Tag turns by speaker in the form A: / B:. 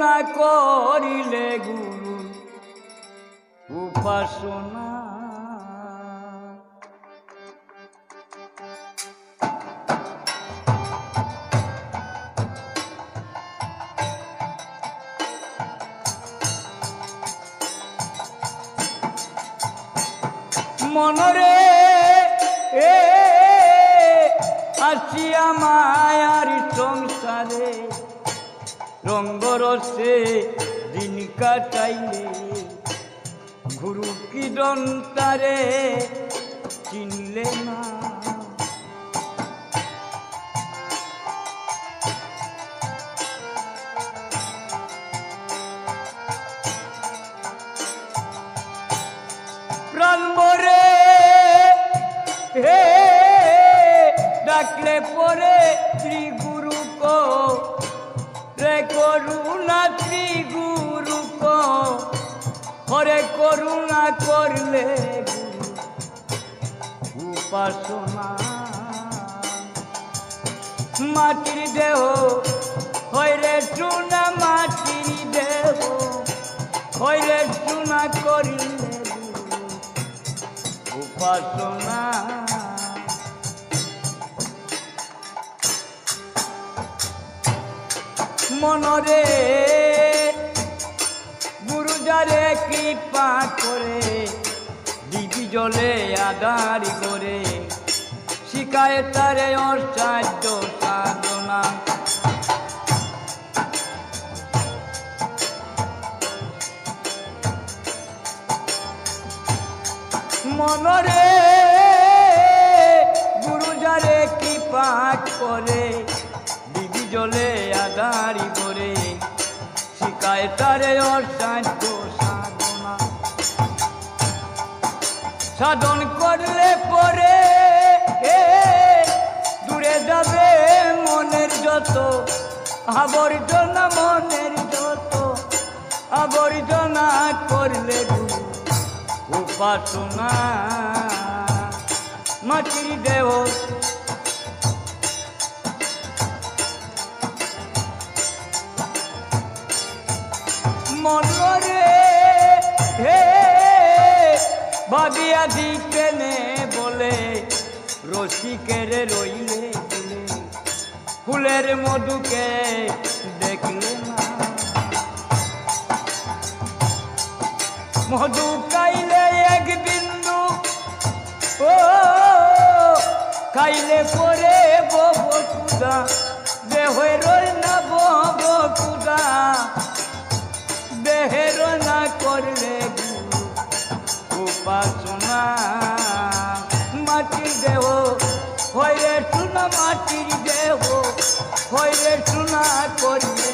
A: না করিলে গুরু উপাসনা। মনরে আসিয়া মায়ার সংসারে রঙ্গরসে দিন কাটাইলে গুরু কি দন্তারে চিনলে না। প্রাণবরে হে ডাকলে পরে শ্রী গুরু কো রে করুণা, শ্রী গুরু কো হরে করুণা করলে গুরু উপাসনা। মাটির দেহ হইরে চুনা, মাটির দেহ হইরে চুনা করিলে উপাসনা। মনরে গুরু যারে কৃপা করে দিবি জলে আধার করে শিখায় তারে অসাধ্য সাধনা। মনরে গুরু যারে কৃপা করে দিবি জলে আধারি করে শিখায় তারে অসাধ্য সাধনা। সাধন করলে পরে দূরে যাবে মনের যত আবর্জনা, মনের যত আবর্জনা করলে গুরু উপাসনা। মাটির দেহ মনরে হে ভাবিয়া দিতে নে বলে রসিকের রইলে ফুলে, ফুলের মধুকে দেখলে না। মধু খাইলে এক বিন্দু ও খাইলে পরে বব কুদা, দেহের না বব কুদা, দেহের না করলে গুরু উপাসনা। মাটির দেহ হইরে চুনা, মাটির দেহ হইরে চুনা করলে